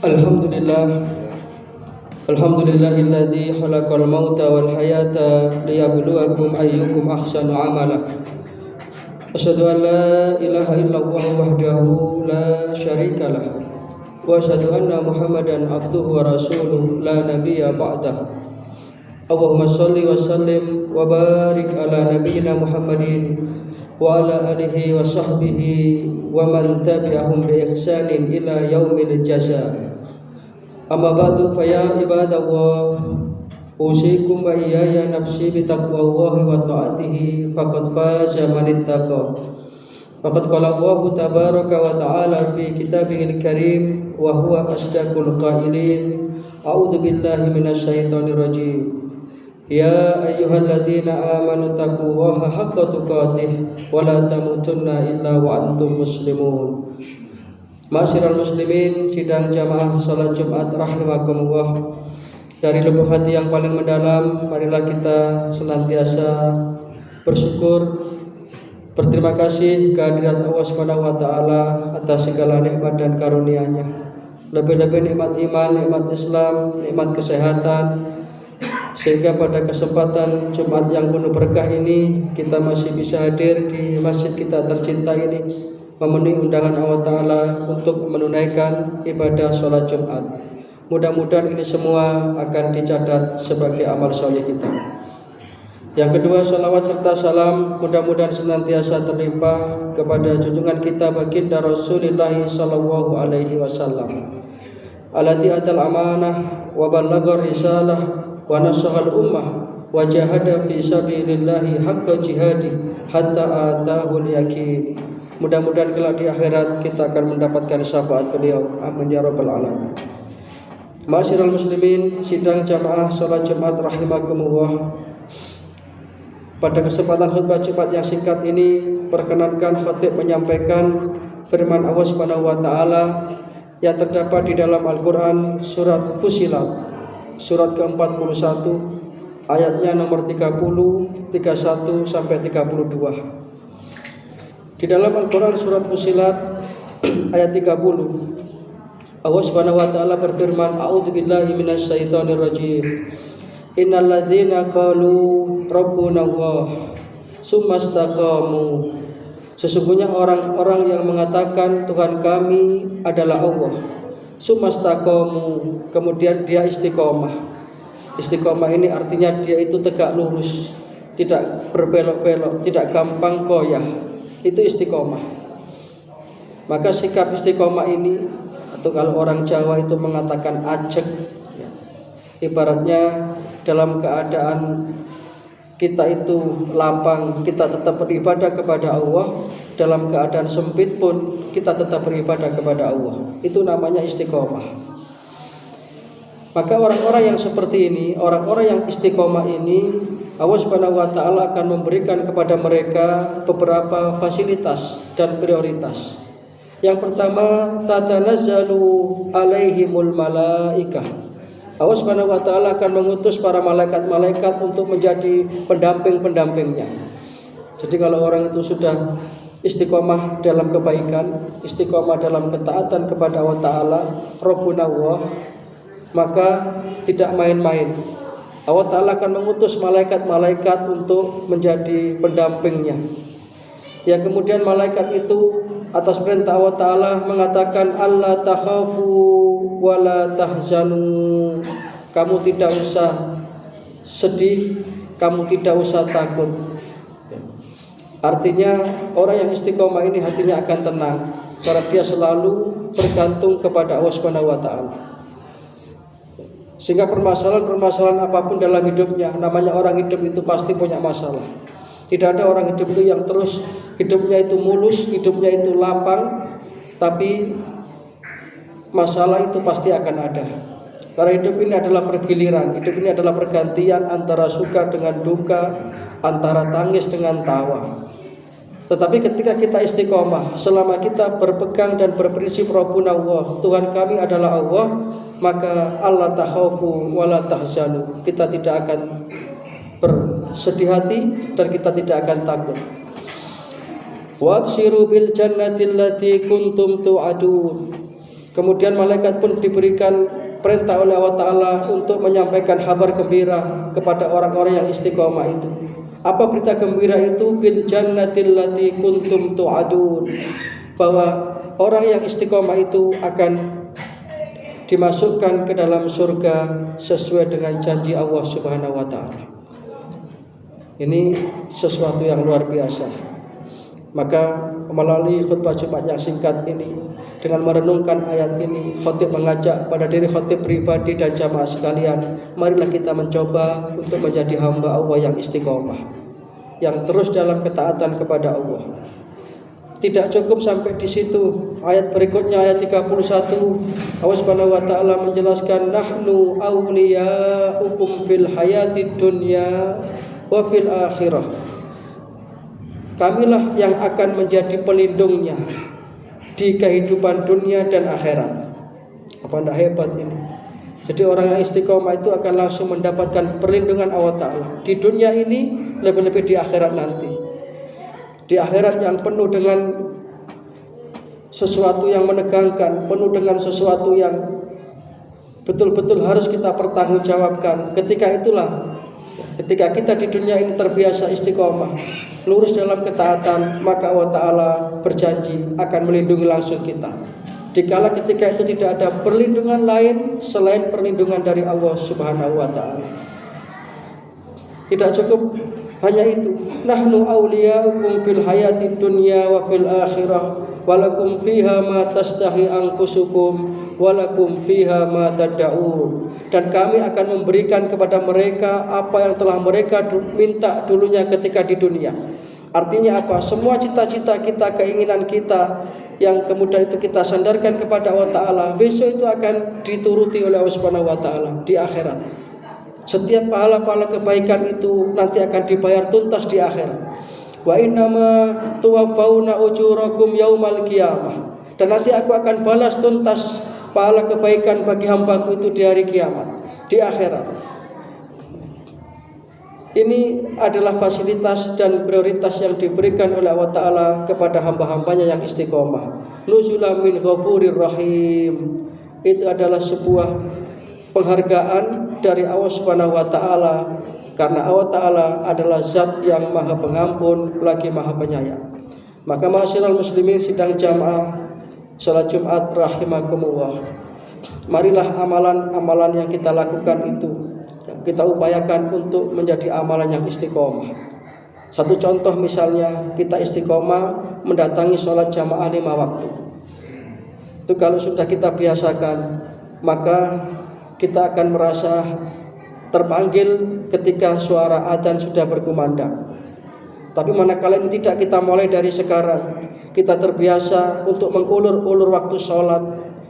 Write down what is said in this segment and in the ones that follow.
Alhamdulillah Alhamdulillahilladzi khalaqal mauta wal hayata liyabluwakum ayyukum ahsanu amala. Asyhadu an la ilaha illallah wahdahu la syarikalah wa asyhadu anna Muhammadan abduhu wa rasuluh la nabiyya ba'dah. Allahumma shalli wa sallim wa barik ala nabiyyina Muhammadin wa ala alihi wa sahbihi wa man tabi'ahum bi ihsanin ila yaumil jazaa. Amma ba'du fa ya ibadallah usikum wa iyaya nafsi bi taqwallahi wa ta'atihi faqad faza man ittaqa. Faqad qala Allah tabaraka wa ta'ala fi kitabihil karim wa huwa asdaqul qailin. A'udzu billahi minasy syaithanir rajim. Ya ayyuhalladzina amanu taqullaha haqqa tuqatih wa la tamutunna illa wa antum muslimun. Ma'asyiral muslimin, sidang jamaah salat Jumat rahimakumullah. Dari lubuk hati yang paling mendalam, marilah kita senantiasa bersyukur, berterima kasih kehadirat Allah Subhanahu wa taala atas segala nikmat dan karunia-Nya. Lebih-lebih nikmat iman, nikmat Islam, nikmat kesehatan, sehingga pada kesempatan Jumat yang penuh berkah ini kita masih bisa hadir di masjid kita tercinta ini, memenuhi undangan Allah Ta'ala untuk menunaikan ibadah sholat Jumat. Mudah-mudahan ini semua akan dicatat sebagai amal soleh kita. Yang kedua, salawat serta salam mudah-mudahan senantiasa terlimpah kepada junjungan kita baginda Rasulullah sallallahu alaihi wasallam, alati atal amanah wa ballaghar risalah wa nasahal ummah wa jahada fi sabilillahi haqqa jihadi hatta atahul yakin. Mudah-mudahan kelak di akhirat kita akan mendapatkan syafaat beliau. Amin ya rabbal alamin. Ma'asyiral muslimin, sidang jamaah salat Jumat rahimakumullah. Pada kesempatan khutbah Jumat yang singkat ini, perkenankan khatib menyampaikan firman Allah Subhanahu wa taala yang terdapat di dalam Al-Qur'an surat Fussilat, surat ke-41, ayatnya nomor 30, 31 sampai 32. Di dalam Al-Quran surat Fussilat ayat 30, Allah Subhanahu wa taala berfirman, A'udzubillahi minasyaitonir rajim. Innal ladzina qalu rabbuna Allah tsumma istaqamu. Sesungguhnya orang-orang yang mengatakan Tuhan kami adalah Allah, tsumma istaqamu, kemudian dia istiqomah. Istiqomah ini artinya dia itu tegak lurus, tidak berbelok-belok, tidak gampang goyah. Itu istiqomah. Maka sikap istiqomah ini, atau kalau orang Jawa itu mengatakan ajek, ya, ibaratnya dalam keadaan kita itu lapang, kita tetap beribadah kepada Allah. Dalam keadaan sempit pun kita tetap beribadah kepada Allah. Itu namanya istiqomah. Maka orang-orang yang seperti ini, orang-orang yang istiqomah ini, Allah Subhanahu wa taala akan memberikan kepada mereka beberapa fasilitas dan prioritas. Yang pertama, tatanazzalu alaihimul malaikah. Allah Subhanahu wa taala akan mengutus para malaikat-malaikat untuk menjadi pendamping-pendampingnya. Jadi kalau orang itu sudah istiqomah dalam kebaikan, istiqomah dalam ketaatan kepada Allah taala, Rabbuna Allah, maka tidak main-main. Allah Ta'ala akan mengutus malaikat-malaikat untuk menjadi pendampingnya. Yang kemudian malaikat itu atas perintah Allah Ta'ala mengatakan, Allah takhafu wa la tahzanu. Kamu tidak usah sedih, kamu tidak usah takut. Artinya orang yang istiqomah ini hatinya akan tenang, karena dia selalu bergantung kepada Allah Subhanahu wa taala. Sehingga permasalahan-permasalahan apapun dalam hidupnya, namanya orang hidup itu pasti punya masalah. Tidak ada orang hidup itu yang terus hidupnya itu mulus, hidupnya itu lapang, tapi masalah itu pasti akan ada. Karena hidup ini adalah pergiliran, hidup ini adalah pergantian antara suka dengan duka, antara tangis dengan tawa. Tetapi ketika kita istiqomah, selama kita berpegang dan berprinsip Rabbuna Allah, Tuhan kami adalah Allah, maka Allah takhafu wa la tahzanu. Kita tidak akan bersedih hati dan kita tidak akan takut. Wabshiru bil jannati allati kuntum tu'adun. Kemudian malaikat pun diberikan perintah oleh Allah Ta'ala untuk menyampaikan kabar gembira kepada orang-orang yang istiqomah itu. Apa berita gembira itu? Bil jannatil lati kuntum tu'adun, bahwa orang yang istiqomah itu akan dimasukkan ke dalam surga sesuai dengan janji Allah Subhanahu wa Ta'ala. Ini sesuatu yang luar biasa. Maka melalui khutbah Jumat yang singkat ini, dengan merenungkan ayat ini, khatib mengajak pada diri khatib pribadi dan jamaah sekalian, marilah kita mencoba untuk menjadi hamba Allah yang istiqomah, yang terus dalam ketaatan kepada Allah. Tidak cukup sampai di situ. Ayat berikutnya, ayat 31, Allah Subhanahu wa Ta'ala menjelaskan, nahnu awliya'ukum fil hayatid dunya wa fil akhirah. Kamilah yang akan menjadi pelindungnya di kehidupan dunia dan akhirat. Apa tidak hebat ini? Jadi orang yang istiqomah itu akan langsung mendapatkan perlindungan Allah Ta'ala di dunia ini, lebih-lebih di akhirat nanti. Di akhirat yang penuh dengan sesuatu yang menegangkan, penuh dengan sesuatu yang betul-betul harus kita pertanggungjawabkan. Ketika kita di dunia ini terbiasa istiqomah, lurus dalam ketaatan, maka Allah Ta'ala berjanji akan melindungi langsung kita. Dikala ketika itu tidak ada perlindungan lain selain perlindungan dari Allah Subhanahu wa Ta'ala. Tidak cukup hanya itu. Nahnu awliya'ukum fil hayatid dunya wa fil akhirah walakum fiha ma tastahi anfusukum walakum fiha ma tad'un. Dan kami akan memberikan kepada mereka apa yang telah mereka minta dulunya ketika di dunia. Artinya apa? Semua cita-cita kita, keinginan kita yang kemudian itu kita sandarkan kepada Allah Ta'ala, besok itu akan dituruti oleh Allah Subhanahu wa Ta'ala di akhirat. Setiap pahala-pahala kebaikan itu nanti akan dibayar tuntas di akhirat. Wa innama tuwaffawna ujurakum yaumal qiyamah. Dan nanti aku akan balas tuntas pahala kebaikan bagi hambaku itu di hari kiamat, di akhirat. Ini adalah fasilitas dan prioritas yang diberikan oleh Allah Ta'ala kepada hamba-hambanya yang istiqomah. Nuzulan min ghafurir rahim. Itu adalah sebuah penghargaan dari Allah Subhanahu wa Ta'ala, karena Allah Ta'ala adalah zat yang maha pengampun lagi maha penyayang. Maka ma'asyiral muslimin sidang jamaah salat Jumat rahimakumullah, marilah amalan-amalan yang kita lakukan itu kita upayakan untuk menjadi amalan yang istiqomah. Satu contoh misalnya, kita istiqomah mendatangi sholat jamaah 5 waktu. Itu kalau sudah kita biasakan, maka kita akan merasa terpanggil ketika suara adzan sudah berkumandang. Tapi manakala ini tidak kita mulai dari sekarang, kita terbiasa untuk mengulur-ulur waktu sholat.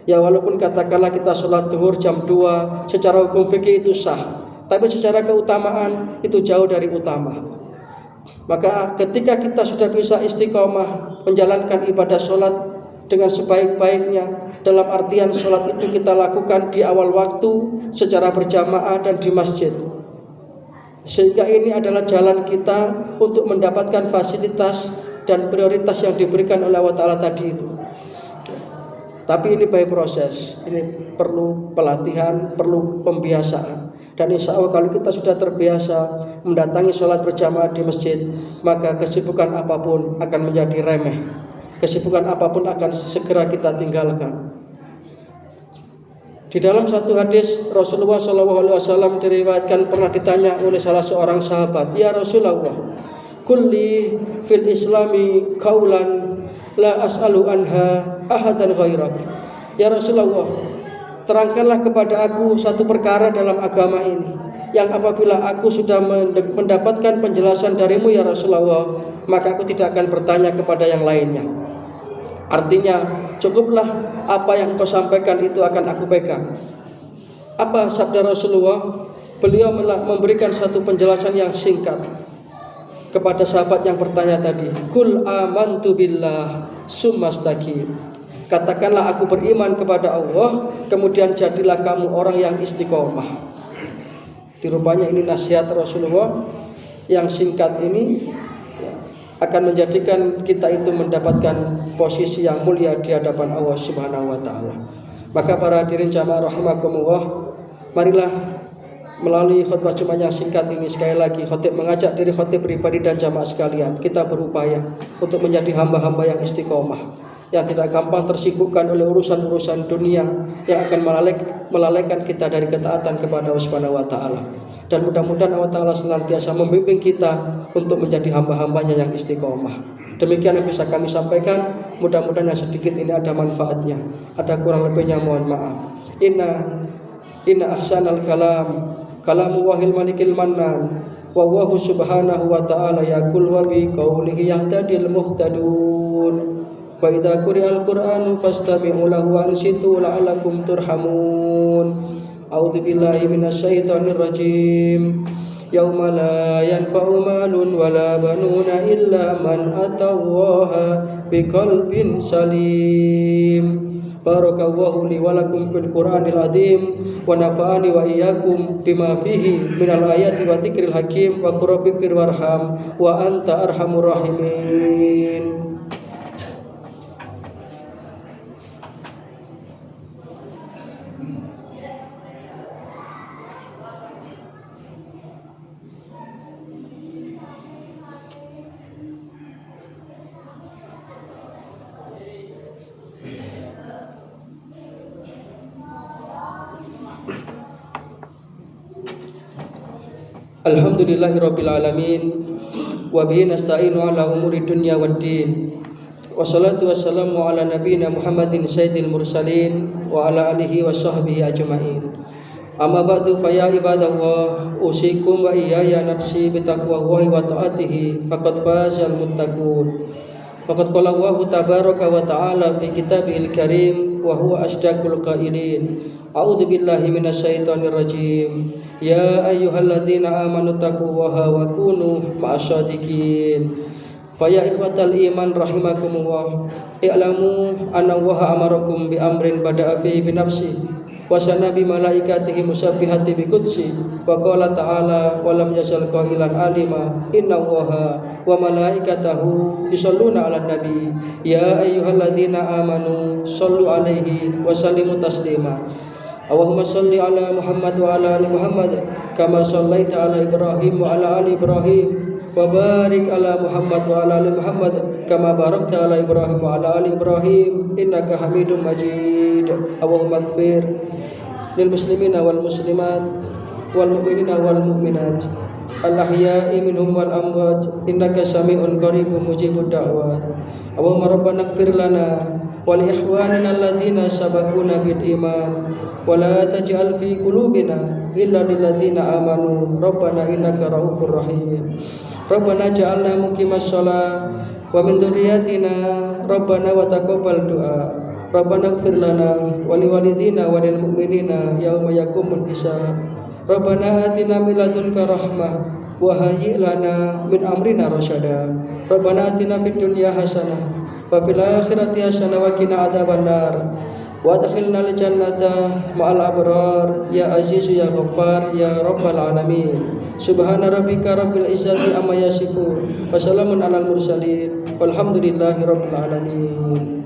Ya walaupun katakanlah kita sholat duhur jam 2, secara hukum fikih itu sah, tapi secara keutamaan itu jauh dari utama. Maka ketika kita sudah bisa istiqomah menjalankan ibadah sholat dengan sebaik-baiknya, dalam artian sholat itu kita lakukan di awal waktu secara berjamaah dan di masjid, sehingga ini adalah jalan kita untuk mendapatkan fasilitas dan prioritas yang diberikan oleh Allah Ta'ala tadi itu. Tapi ini by proses, ini perlu pelatihan, perlu pembiasaan. Dan insya Allah kalau kita sudah terbiasa mendatangi sholat berjamaah di masjid, maka kesibukan apapun akan menjadi remeh. Kesibukan apapun akan segera kita tinggalkan. Di dalam satu hadis Rasulullah SAW diriwayatkan pernah ditanya oleh salah seorang sahabat, "Ya Rasulullah, kulli fil islami qaulan la as'alu anha ahadan ghairak." Ya Rasulullah, terangkanlah kepada aku satu perkara dalam agama ini yang apabila aku sudah mendapatkan penjelasan darimu ya Rasulullah, maka aku tidak akan bertanya kepada yang lainnya. Artinya cukuplah apa yang kau sampaikan itu akan aku pegang. Apa sabda Rasulullah? Beliau memberikan satu penjelasan yang singkat kepada sahabat yang bertanya tadi. Kul amantu billah summastaqim. Katakanlah aku beriman kepada Allah, kemudian jadilah kamu orang yang istiqomah. Dirupanya ini nasihat Rasulullah yang singkat ini akan menjadikan kita itu mendapatkan posisi yang mulia di hadapan Allah Subhanahu wa Ta'ala. Maka para hadirin jamaah rahimakumullah, marilah melalui khutbah Jumat yang singkat ini sekali lagi khotib mengajak diri khotib pribadi dan jamaah sekalian, kita berupaya untuk menjadi hamba-hamba yang istiqomah, yang tidak gampang tersibukkan oleh urusan-urusan dunia yang akan melalaikan kita dari ketaatan kepada Allah Subhanahu wa taala. Dan mudah-mudahan Allah taala senantiasa membimbing kita untuk menjadi hamba-hambanya yang istiqomah. Demikian yang bisa kami sampaikan. Mudah-mudahan yang sedikit ini ada manfaatnya. Ada kurang lebihnya mohon maaf. Inna ahsanal kalamu wahil malikil mannan wa wahu subhanahu wa ta'ala yaqul wa bi qawlihi yahtadil muhtadun wa idza quri'al qur'anu fastami'u lahu wa ansitu la'allakum turhamun. A'udzu billahi minasyaitonir rajim. Yauma la yanfa'u malun wala banuna illa man atallaha biqalbin salim. Barakallahu li wa lakum fil Qur'anil azim wa nafa'ani wa iyyakum bima fihi minal ayati wa dzikril hakim wa qurrabbir warham wa anta arhamur rahimin. Alhamdulillahirabbil alamin wa bihi nasta'inu ala umuri dunya waddin. Wassalatu wassalamu ala nabiyyina Muhammadin sayyidil mursalin wa ala alihi wa sahbihi ajma'in. Amma ba'du fa ya ibadallah usikum wa iyaya nafsi bitaqwallahi wa ta'atihi faqad fazal muttaqun. Faqad qala Allahu tabaraka wa ta'ala fi kitabihil karim wa huwa asdaqul qailin. A'udzu billahi minasyaitonir rajim. Ya ayyuhalladzina amanu taqullaha wa kunu ma'asyadiqin. Fa ya ikhwatal iman rahimakumullah, i'lamu anna Allaha amarakum bi amrin bada'a fihi bi nafsi wa sana bi malaikatihi musabbihati bi qudsi wa qala ta'ala wa lam yasal qailan alima inna Allaha wa malaikatahu yusholluna 'alan nabi ya ayyuhalladzina amanu shallu 'alaihi wa sallimu taslima. Allahumma shalli ala Muhammad wa ala ali Muhammad kama shallaita ala Ibrahim wa ala ali Ibrahim wa barik ala Muhammad wa ala ali Muhammad kama barakta ala Ibrahim wa ala ali Ibrahim innaka Hamidum Majid. Allahumma ighfir lil muslimina wal muslimat wal mu'minina wal mu'minat al ahya'i minhum wal amwat innaka sami'un qaribun mujibud da'wat. Allahumma rabbana ighfir lana wa li ikhwanina alladziina sabaquna bil iman wa la taj'al fi qulubina illa lil ladziina amanu rabbana innaka raufur rahim. Rabbana ja'alna muqimas shalah wa min dzurriyyatina rabbana wa taqabbal du'a. Rabbana ighfir lana wa li walidina wa lil mu'minina yauma yaqumul hisab. Rabbana atina min ladunka rahmah wa hayyi' lana min amrina rasyada. Rabbana atina fid dunya hasanah wa fil akhirati hasanah wa qina adzabannar. Wa adkhilna al jannata ma'al abrar ya azizu ya ghaffar ya rabbal alamin. Subhana rabbika rabbil izzati amma yasifun wa salamun alal mursalin walhamdulillahi rabbil alamin.